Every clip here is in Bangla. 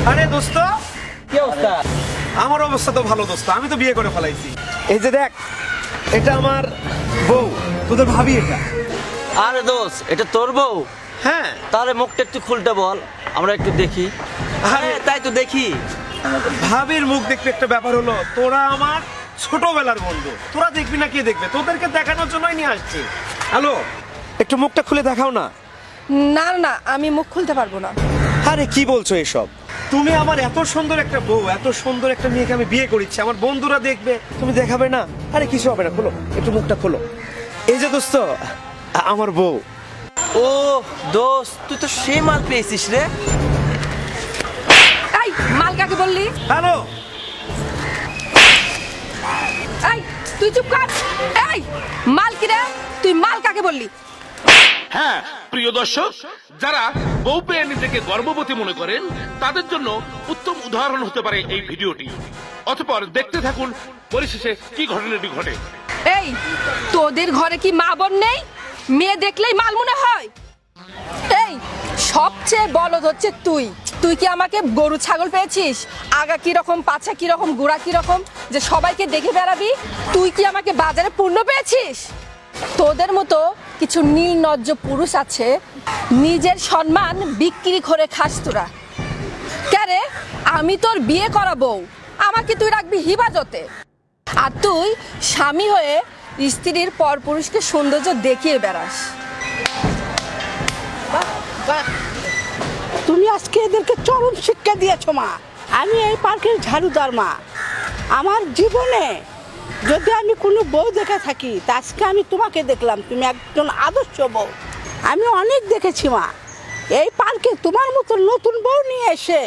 আরে দোস্ত, কি অবস্থা? আমার অবস্থা তো ভালো দোস্ত, আমি তো বিয়ে করে ফেলাইছি। এই যে দেখ, এটা আমার বউ, তোদের ভাবি এটা। আরে দোষ, এটা তোর বউ? হ্যাঁ। তাহলে মুখটা একটু খুলতে বল, আমরা একটু দেখি। আরে তাই তো দেখি। ভাবির মুখ দেখতে একটা ব্যাপার হলো, তোরা আমার ছোটবেলার বন্ধু, তোরা দেখবি না কে দেখবে? তোদেরকে দেখানোর জন্যই নিয়ে আসছি। হ্যালো, একটু মুখটা খুলে দেখাও না। না না, আমি মুখ খুলতে পারবো না। আরে কি বলছো এসব? তুমি আমার এত সুন্দর একটা বউ, এত সুন্দর একটা মেয়েকে আমি বিয়ে করেছি, আমার বন্ধুরা দেখবে, তুমি দেখাবে না? আরে কিছু হবে না, খোলো একটু মুখটা খোলো। এই যে দোস্ত, আমার বউ। ও দোষ, তুই তো সে মাল পেয়েছিস রে। এই মাল কাকে বললি? হ্যালো, এই তুই চুপ কর। এই মাল কি রে? তুই মাল কাকে বললি? হ্যাঁ প্রিয় দর্শক, যারা বউ পেয়ে নিজেকে গর্ভবতী মনে করেন তাদের জন্য উত্তম উদাহরণ হতে পারে এই ভিডিওটি। অতঃপর দেখতে থাকুন পরিশেষে কি ঘটনাটি ঘটে। এই তোদের ঘরে কি মা বোন নেই? মেয়ে দেখলেই মাল মনে হয়? এই সবচেয়ে বলদ হচ্ছে তুই। তুই কি আমাকে গরু ছাগল পেয়েছিস? আগা কিরকম, পাছা কিরকম, গোড়া কিরকম, যে সবাইকে দেখে বেড়াবি? তুই কি আমাকে বাজারে পূর্ণ পেয়েছিস? তোদের মতো কিছু নির্লজ্জ পুরুষ আছে, নিজের সম্মান বিক্রি করে খাস তোরা। কেরে, আমি তোর বিয়ে করাবো, আমাকে তুই রাখবি হিফাজতে, আর তুই স্বামী হয়ে স্ত্রীর পরপুরুষকে সৌন্দর্য দেখিয়ে বেড়াস। তুমি আজকে এদেরকে চরম শিক্ষা দিয়েছো মা। আমি এই পার্কের ঝাড়ুদার মা। আমার জীবনে যদি আমি কোনো বউ দেখে থাকি, তা আজকে আমি তোমাকে দেখলাম, তুমি একজন আদর্শ বউ। আমি অনেক দেখেছি মা, এই পার্কে তোমার মতো নতুন বউ নিয়ে এসে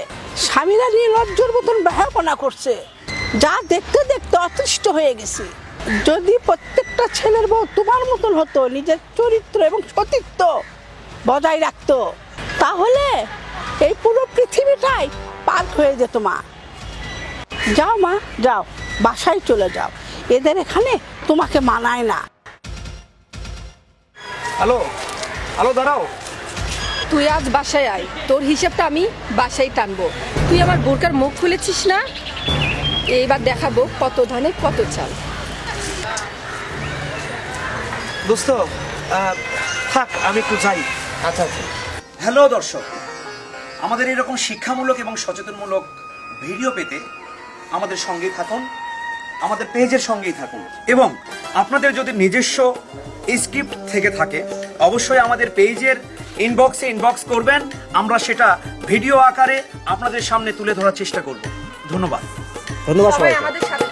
স্বামীরা নিয়ে লজ্জার মতন ব্যবহার করছে, যা দেখতে দেখতে অতিষ্ঠ হয়ে গেছি। যদি প্রত্যেকটা ছেলের বউ তোমার মতন হতো, নিজের চরিত্র এবং সতীত্ব বজায় রাখতো, তাহলে এই পুরো পৃথিবীটাই পার্ক হয়ে যেত মা। যাও মা, যাও, বাসায় চলে যাও, এদের এখানে তোমাকে মানায় না। হ্যালো, হ্যালো, দাঁড়াও। তুই আজ বাসায় আয়, তোর হিসেবটা আমি বাসায় টানবো। তুই আমার বোরকার মুখ খুলেছিস না, এইবার দেখাবো কত ধানে কত চাল। দোস্ত, থাক, আমি একটু যাই। আচ্ছা আচ্ছা। হ্যালো দর্শক, আমাদের এরকম শিক্ষামূলক এবং সচেতনমূলক ভিডিও পেতে আমাদের সঙ্গেই থাকুন, আমাদের পেজের সঙ্গেই থাকুন, এবং আপনাদের যদি নিজস্ব স্ক্রিপ্ট থেকে থাকে অবশ্যই আমাদের পেজের ইনবক্সে ইনবক্স করবেন, আমরা সেটা ভিডিও আকারে আপনাদের সামনে তুলে ধরার চেষ্টা করব। ধন্যবাদ। ধন্যবাদ সবাই সবাইকে। আমাদের সাথে